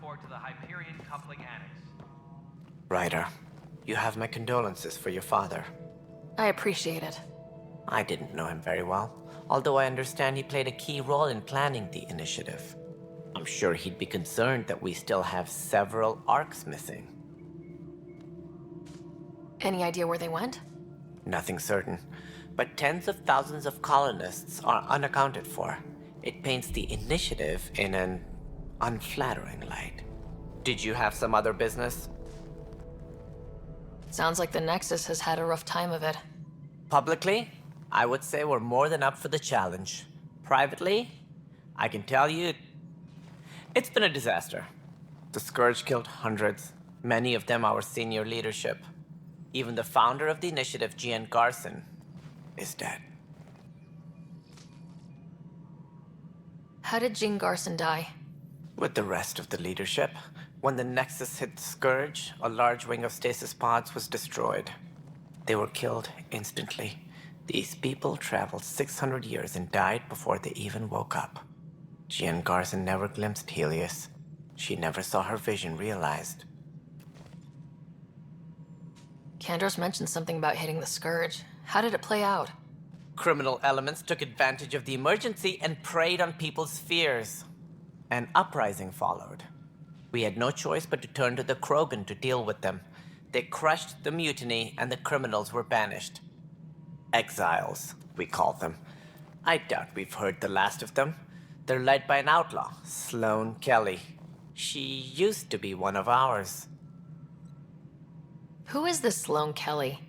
report to the Hyperion Coupling Annex. Ryder, you have my condolences for your father. I appreciate it. I didn't know him very well, although I understand he played a key role in planning the initiative. I'm sure he'd be concerned that we still have several arcs missing. Any idea where they went? Nothing certain, but tens of thousands of colonists are unaccounted for. It paints the initiative in an unflattering light. Did you have some other business? Sounds like the Nexus has had a rough time of it. Publicly, I would say we're more than up for the challenge. Privately, I can tell you, it's been a disaster. The Scourge killed hundreds, many of them our senior leadership. Even the founder of the initiative, Gian Garson, is dead. How did Jean Garson die? With the rest of the leadership, when the Nexus hit the Scourge, a large wing of stasis pods was destroyed. They were killed instantly. These people traveled 600 years and died before they even woke up. Jean Garson never glimpsed Helios. She never saw her vision realized. Kandros mentioned something about hitting the Scourge. How did it play out? Criminal elements took advantage of the emergency and preyed on people's fears. An uprising followed. We had no choice but to turn to the Krogan to deal with them. They crushed the mutiny and the criminals were banished. Exiles, we call them. I doubt we've heard the last of them. They're led by an outlaw, Sloane Kelly. She used to be one of ours. Who is this Sloane Kelly?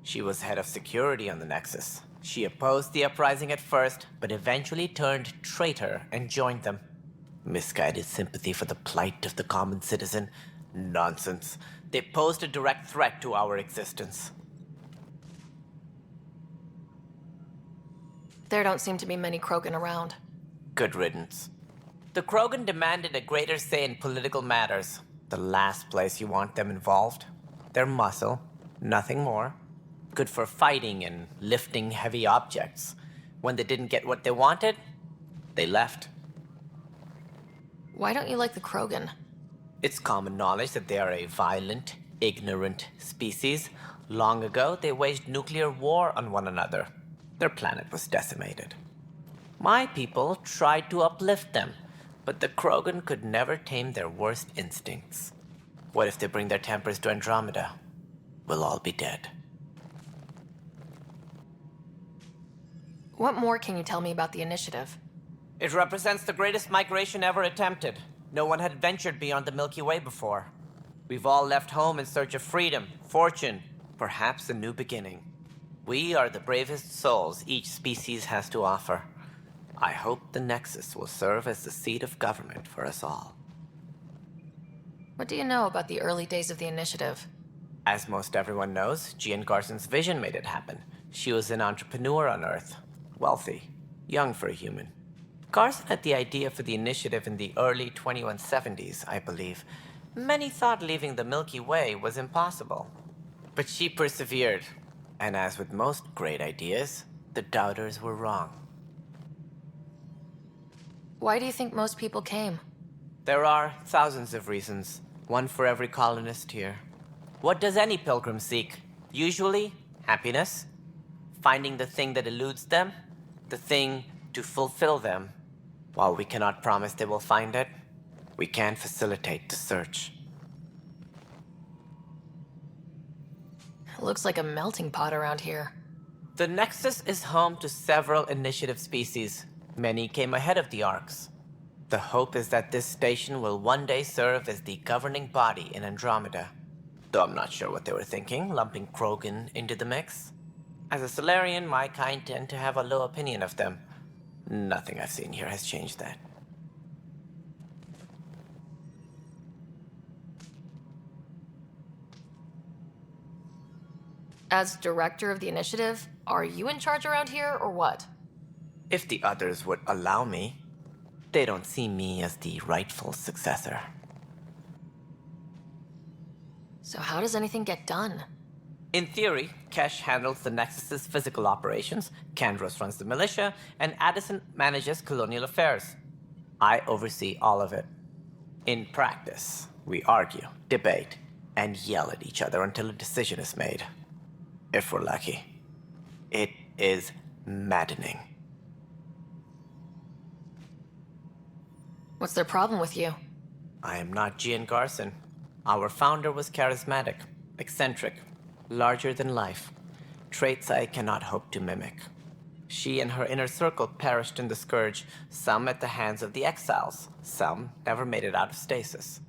She was head of security on the Nexus. She opposed the uprising at first, but eventually turned traitor and joined them. Misguided sympathy for the plight of the common citizen? Nonsense. They posed a direct threat to our existence. There don't seem to be many Krogan around. Good riddance. The Krogan demanded a greater say in political matters. The last place you want them involved. Their muscle, nothing more. Good for fighting and lifting heavy objects. When they didn't get what they wanted, they left. Why don't you like the Krogan? It's common knowledge that they are a violent, ignorant species. Long ago, they waged nuclear war on one another. Their planet was decimated. My people tried to uplift them, but the Krogan could never tame their worst instincts. What if they bring their tempers to Andromeda? We'll all be dead. What more can you tell me about the initiative? It represents the greatest migration ever attempted. No one had ventured beyond the Milky Way before. We've all left home in search of freedom, fortune, perhaps a new beginning. We are the bravest souls each species has to offer. I hope the Nexus will serve as the seat of government for us all. What do you know about the early days of the initiative? As most everyone knows, Gian Garson's vision made it happen. She was an entrepreneur on Earth. Wealthy. Young for a human. Garson had the idea for the initiative in the early 2170s, I believe. Many thought leaving the Milky Way was impossible. But she persevered. And as with most great ideas, the doubters were wrong. Why do you think most people came? There are thousands of reasons, one for every colonist here. What does any pilgrim seek? Usually, happiness. Finding the thing that eludes them, the thing to fulfill them. While we cannot promise they will find it, we can facilitate the search. It looks like a melting pot around here. The Nexus is home to several initiative species. Many came ahead of the Arcs. The hope is that this station will one day serve as the governing body in Andromeda. Though I'm not sure what they were thinking, lumping Krogan into the mix. As a Solarian, my kind tend to have a low opinion of them. Nothing I've seen here has changed that. As director of the initiative, are you in charge around here, or what? If the others would allow me, they don't see me as the rightful successor. So how does anything get done? In theory, Kesh handles the Nexus's physical operations, Kandros runs the militia, and Addison manages colonial affairs. I oversee all of it. In practice, we argue, debate, and yell at each other until a decision is made. If we're lucky. It is maddening. What's their problem with you? I am not Gian Garson. Our founder was charismatic, eccentric, larger than life. Traits I cannot hope to mimic. She and her inner circle perished in the Scourge, some at the hands of the Exiles, some never made it out of stasis.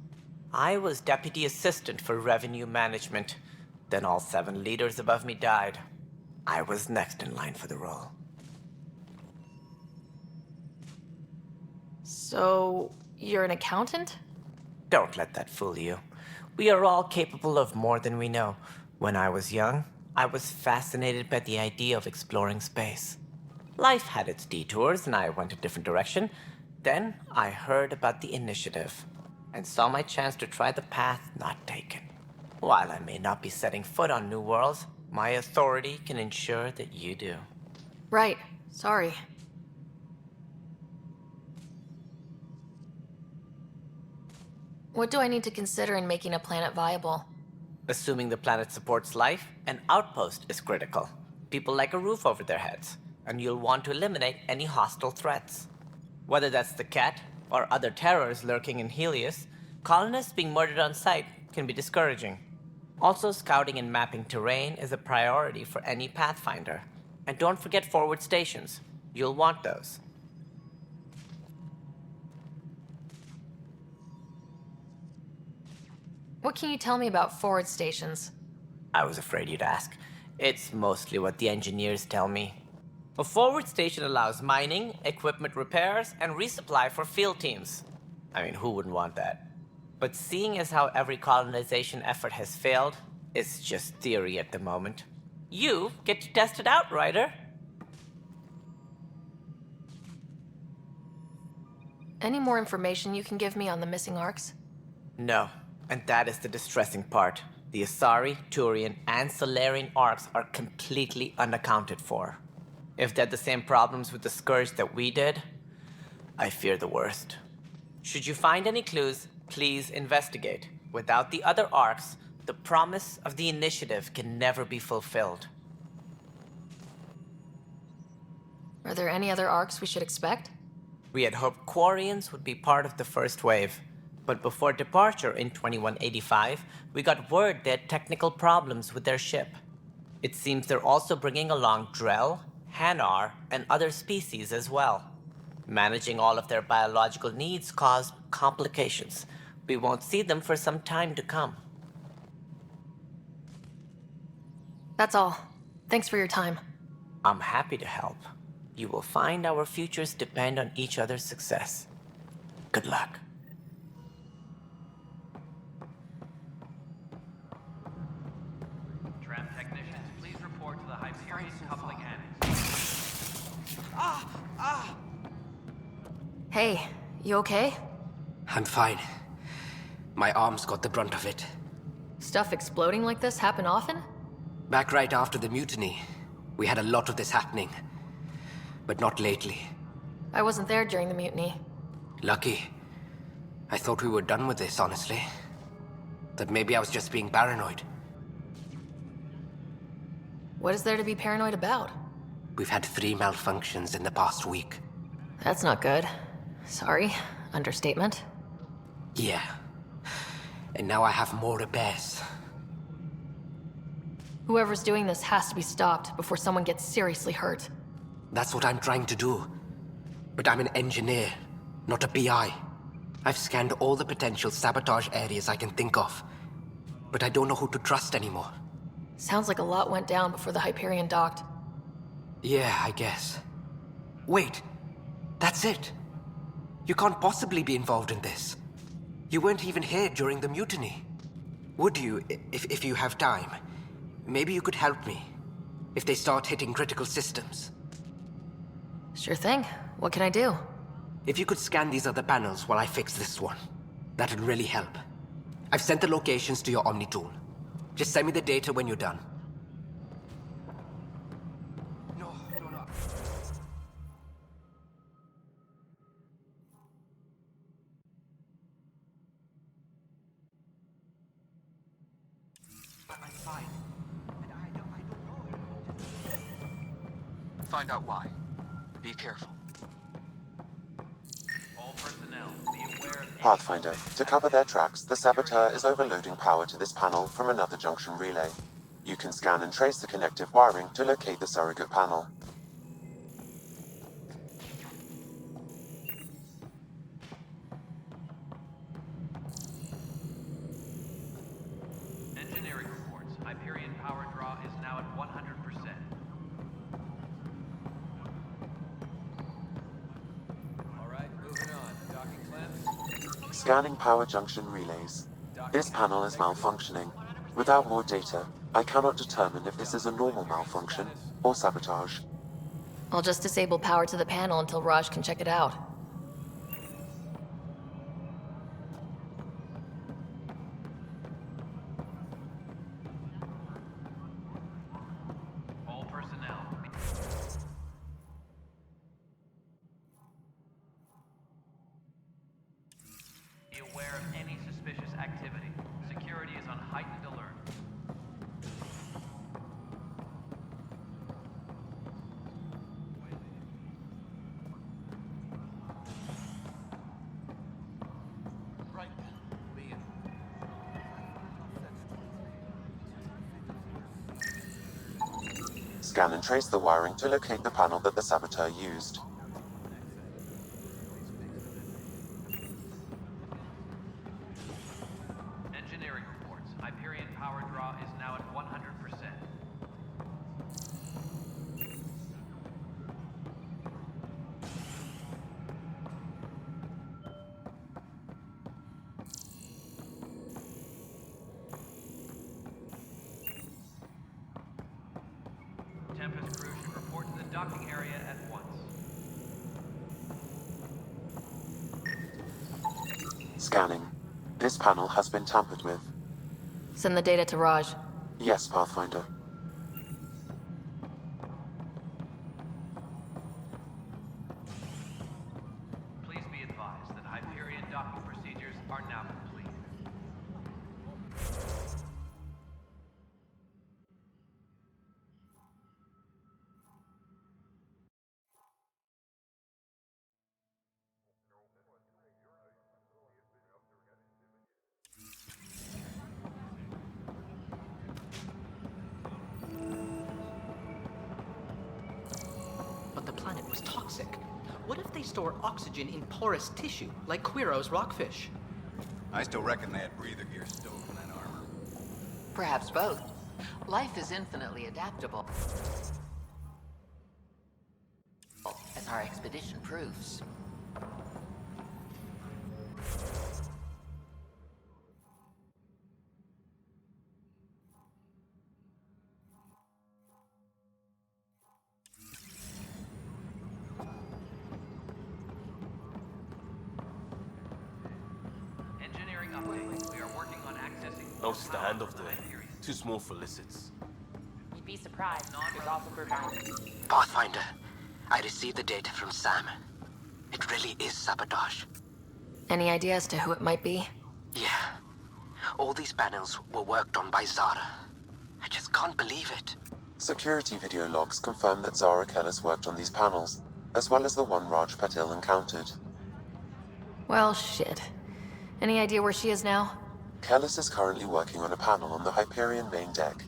I was deputy assistant for revenue management. Then all 7 leaders above me died. I was next in line for the role. So, you're an accountant? Don't let that fool you. We are all capable of more than we know. When I was young, I was fascinated by the idea of exploring space. Life had its detours, and I went a different direction. Then I heard about the initiative, and saw my chance to try the path not taken. While I may not be setting foot on new worlds, my authority can ensure that you do. Right. Sorry. What do I need to consider in making a planet viable? Assuming the planet supports life, an outpost is critical. People like a roof over their heads, and you'll want to eliminate any hostile threats. Whether that's the cat or other terrors lurking in Helios, colonists being murdered on sight can be discouraging. Also, scouting and mapping terrain is a priority for any Pathfinder. And don't forget forward stations. You'll want those. What can you tell me about forward stations? I was afraid you'd ask. It's mostly what the engineers tell me. A forward station allows mining, equipment repairs, and resupply for field teams. I mean, who wouldn't want that? But seeing as how every colonization effort has failed, it's just theory at the moment. You get to test it out, Ryder. Any more information you can give me on the missing arcs? No, and that is the distressing part. The Asari, Turian, and Solarian arcs are completely unaccounted for. If they had the same problems with the Scourge that we did, I fear the worst. Should you find any clues, please investigate. Without the other arcs, the promise of the initiative can never be fulfilled. Are there any other arcs we should expect? We had hoped Quarians would be part of the first wave, but before departure in 2185, we got word they had technical problems with their ship. It seems they're also bringing along Drell, Hanar, and other species as well. Managing all of their biological needs caused complications. We won't see them for some time to come. That's all. Thanks for your time. I'm happy to help. You will find our futures depend on each other's success. Good luck. Tram technicians, please report to the Hyperion coupling annex. Hey, you okay? I'm fine. My arms got the brunt of it. Stuff exploding like this happen often? Back right after the mutiny, we had a lot of this happening. But not lately. I wasn't there during the mutiny. Lucky. I thought we were done with this, honestly. That maybe I was just being paranoid. What is there to be paranoid about? We've had 3 malfunctions in the past week. That's not good. Sorry. Understatement. Yeah. And now I have more repairs. Whoever's doing this has to be stopped before someone gets seriously hurt. That's what I'm trying to do. But I'm an engineer, not a PI. I've scanned all the potential sabotage areas I can think of. But I don't know who to trust anymore. Sounds like a lot went down before the Hyperion docked. Yeah, I guess. Wait, that's it. You can't possibly be involved in this. You weren't even here during the mutiny. Would you, if you have time? Maybe you could help me. If they start hitting critical systems. Sure thing. What can I do? If you could scan these other panels while I fix this one, that'd really help. I've sent the locations to your Omni tool. Just send me the data when you're done. No. find out why. Be careful. All personnel, be aware of any Pathfinder, suspicious to cover their activity. tracks, the saboteur is overloading power to this panel from another junction relay. You can scan and trace the connective wiring to locate the surrogate panel. Engineering reports. Hyperion power draw is now at 100%. Alright, moving on. Docking clamps. Scanning power junction relays. This panel is malfunctioning. Without more data, I cannot determine if this is a normal malfunction or sabotage. I'll just disable power to the panel until Raj can check it out. All personnel. Be aware of any suspicious activity. Security is on heightened alert. Right then, be in. Scan and trace the wiring to locate the panel that the saboteur used. Engineering reports. Hyperion power draw is now at 100%. Tempest crew should report to the docking area at once. Scanning. This panel has been tampered with. Send the data to Raj. Yes, Pathfinder. Please be advised that Hyperion docking procedures are now complete. But the planet was toxic. What if they store oxygen in porous tissue, like Quiro's rockfish? I still reckon they had breather gear stowed in that armor. Perhaps both. Life is infinitely adaptable, as our expedition proves. Engineering update. We are working on accessing No more power standoff from the there. Hyperion. Too small for lizards. You'd be surprised. There's also provided. Pathfinder, I received the data from Sam. It really is sabotage. Any idea as to who it might be? Yeah. All these panels were worked on by Zara. I just can't believe it. Security video logs confirm that Zara Kellis worked on these panels, as well as the one Raj Patil encountered. Well, shit. Any idea where she is now? Kellis is currently working on a panel on the Hyperion main deck.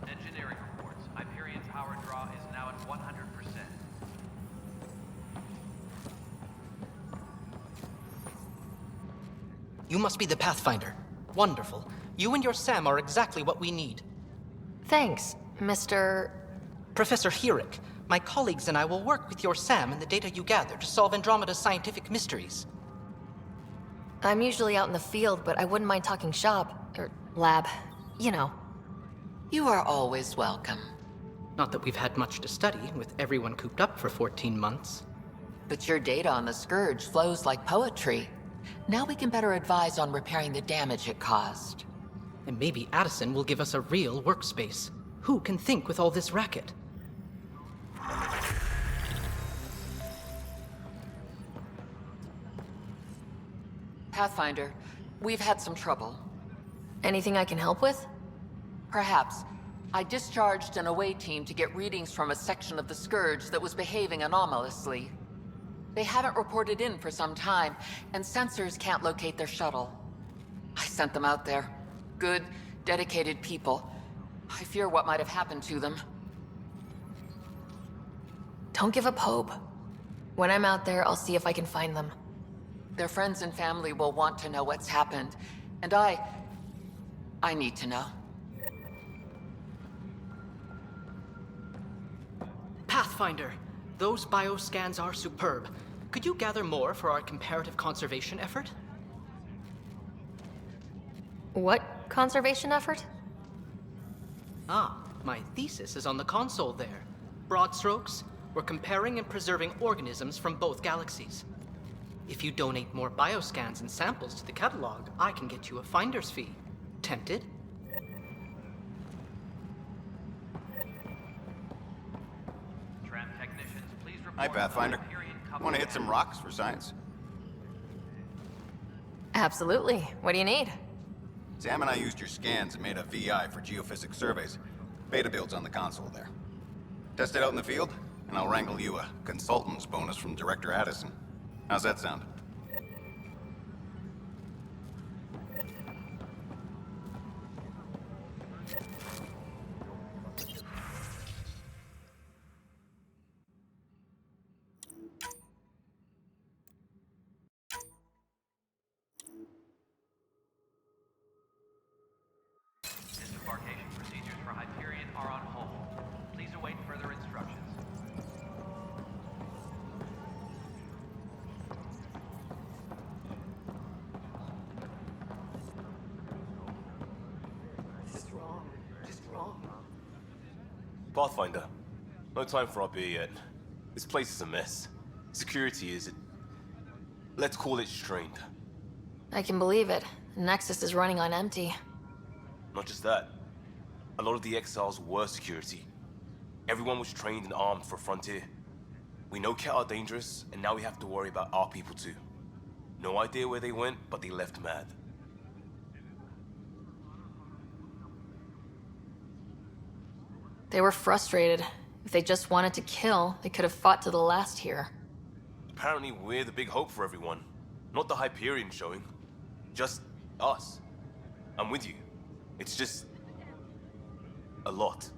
Engineering reports. Hyperion power draw is now at 100%. You must be the Pathfinder. Wonderful. You and your Sam are exactly what we need. Thanks, Mr. Professor Herrick, my colleagues and I will work with your Sam and the data you gather to solve Andromeda's scientific mysteries. I'm usually out in the field, but I wouldn't mind talking shop, or lab. You know. You are always welcome. Not that we've had much to study, with everyone cooped up for 14 months. But your data on the Scourge flows like poetry. Now we can better advise on repairing the damage it caused. And maybe Addison will give us a real workspace. Who can think with all this racket? Pathfinder, we've had some trouble. Anything I can help with? Perhaps. I discharged an away team to get readings from a section of the Scourge that was behaving anomalously. They haven't reported in for some time, and sensors can't locate their shuttle. I sent them out there. Good, dedicated people. I fear what might have happened to them. Don't give up hope. When I'm out there, I'll see if I can find them. Their friends and family will want to know what's happened, and I need to know. Pathfinder, those bioscans are superb. Could you gather more for our comparative conservation effort? What conservation effort? Ah, my thesis is on the console there. Broad strokes, we're comparing and preserving organisms from both galaxies. If you donate more bioscans and samples to the catalog, I can get you a finder's fee. Tempted? Tram technicians, please report Hi, to the Pathfinder. Hyperion Want coupling to hit some annex. rocks for science? Absolutely. What do you need? Sam and I used your scans and made a VI for geophysics surveys. Beta builds on the console there. Test it out in the field, and I'll wrangle you a consultant's bonus from Director Addison. How's that sound? Disembarkation procedures for Hyperion are on hold. Please await further instructions. Just wrong. Just wrong. Pathfinder, no time for our beer yet. This place is a mess. Security is, let's call it strained. I can believe it. Nexus is running on empty. Not just that. A lot of the exiles were security. Everyone was trained and armed for Frontier. We know Ket are dangerous, and now we have to worry about our people too. No idea where they went, but they left mad. They were frustrated. If they just wanted to kill, they could have fought to the last here. Apparently we're the big hope for everyone. Not the Hyperion showing. Just us. I'm with you. It's just... a lot.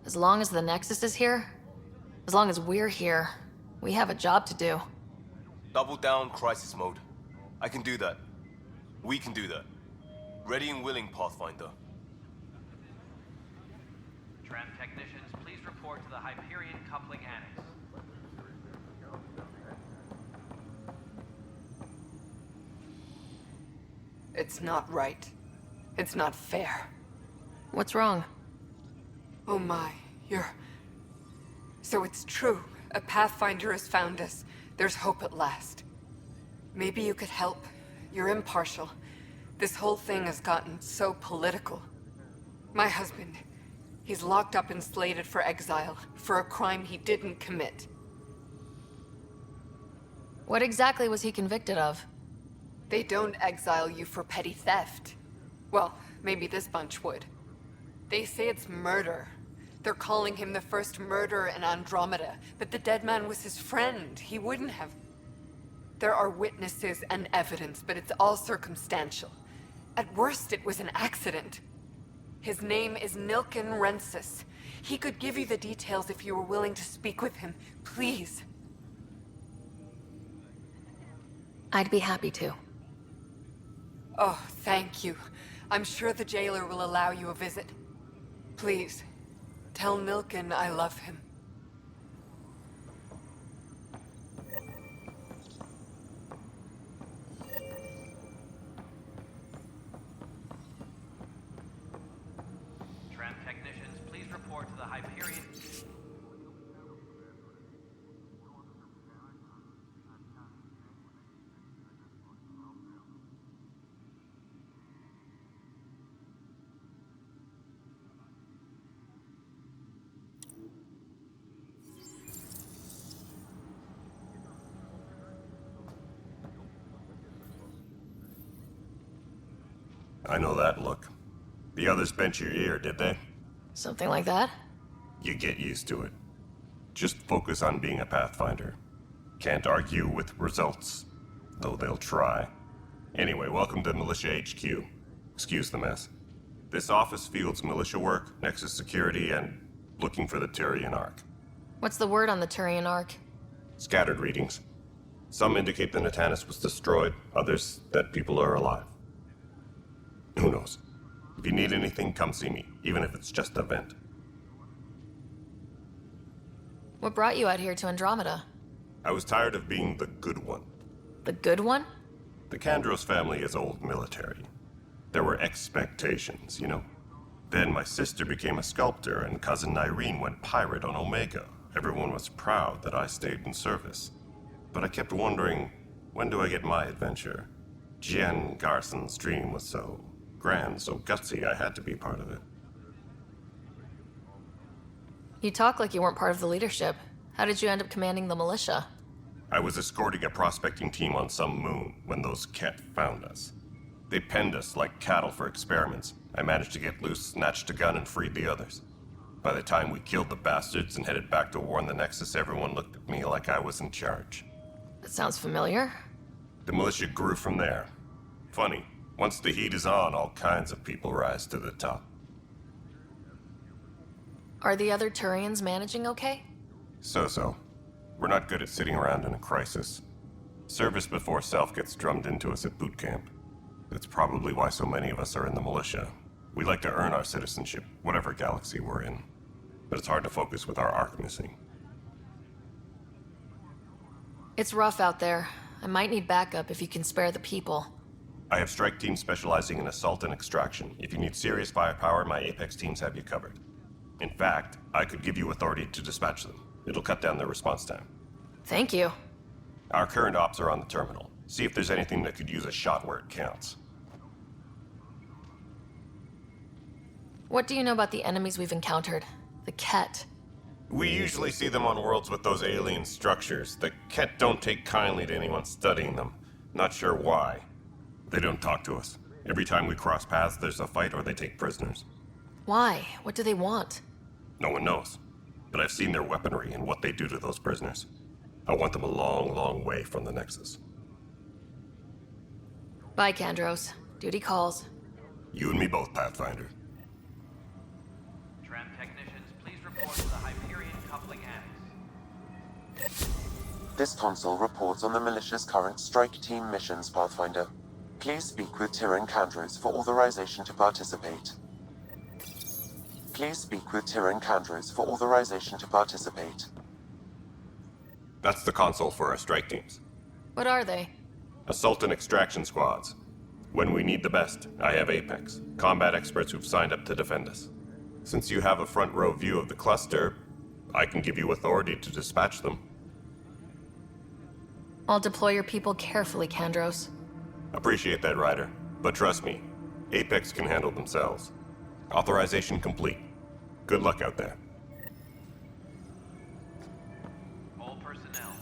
As long as the Nexus is here, as long as we're here, we have a job to do. Double down crisis mode. I can do that. We can do that. Ready and willing, Pathfinder. Tram technicians, please report to the Hyperion coupling annex. It's not right. It's not fair. What's wrong? Oh my, So it's true. A Pathfinder has found us. There's hope at last. Maybe you could help. You're impartial. This whole thing has gotten so political. My husband, he's locked up and slated for exile for a crime he didn't commit. What exactly was he convicted of? They don't exile you for petty theft. Well, maybe this bunch would. They say it's murder. They're calling him the first murderer in Andromeda, but the dead man was his friend. He wouldn't have. There are witnesses and evidence, but it's all circumstantial. At worst, it was an accident. His name is Nilken Rensis. He could give you the details if you were willing to speak with him. Please. I'd be happy to. Oh, thank you. I'm sure the jailer will allow you a visit. Please, tell Nilken I love him. Tram technicians, please report to the Hyperion. I know that look. The others bent your ear, did they? Something like that? You get used to it. Just focus on being a Pathfinder. Can't argue with results, though they'll try. Anyway, welcome to Militia HQ. Excuse the mess. This office fields militia work, Nexus security, and looking for the Turian Ark. What's the word on the Turian Ark? Scattered readings. Some indicate the Natanus was destroyed, others that people are alive. Who knows? If you need anything, come see me, even if it's just a vent. What brought you out here to Andromeda? I was tired of being the good one. The good one? The Kandros family is old military. There were expectations, you know. Then my sister became a sculptor and cousin Irene went pirate on Omega. Everyone was proud that I stayed in service. But I kept wondering, when do I get my adventure? Jen Garson's dream was so grand, so gutsy, I had to be part of it. You talk like you weren't part of the leadership. How did you end up commanding the militia? I was escorting a prospecting team on some moon when those Ket found us. They penned us like cattle for experiments. I managed to get loose, snatched a gun, and freed the others. By the time we killed the bastards and headed back to warn the Nexus, everyone looked at me like I was in charge. That sounds familiar. The militia grew from there. Funny, once the heat is on, all kinds of people rise to the top. Are the other Turians managing okay? So-so. We're not good at sitting around in a crisis. Service before self gets drummed into us at boot camp. That's probably why so many of us are in the militia. We like to earn our citizenship, whatever galaxy we're in. But it's hard to focus with our arc missing. It's rough out there. I might need backup if you can spare the people. I have strike teams specializing in assault and extraction. If you need serious firepower, my Apex teams have you covered. In fact, I could give you authority to dispatch them. It'll cut down their response time. Thank you. Our current ops are on the terminal. See if there's anything that could use a shot where it counts. What do you know about the enemies we've encountered? The Ket. We usually see them on worlds with those alien structures. The Ket don't take kindly to anyone studying them. Not sure why. They don't talk to us. Every time we cross paths, there's a fight or they take prisoners. Why? What do they want? No one knows. But I've seen their weaponry and what they do to those prisoners. I want them a long, long way from the Nexus. Bye, Kandros. Duty calls. You and me both, Pathfinder. Tram technicians, please report to the Hyperion coupling annex. This console reports on the militia's current strike team missions, Pathfinder. Please speak with Tyrion Kandros for authorization to participate. Please speak with Tyrion Kandros for authorization to participate. That's the console for our strike teams. What are they? Assault and extraction squads. When we need the best, I have Apex, combat experts who've signed up to defend us. Since you have a front row view of the cluster, I can give you authority to dispatch them. I'll deploy your people carefully, Kandros. Appreciate that, Ryder. But trust me, Apex can handle themselves. Authorization complete. Good luck out there. All personnel.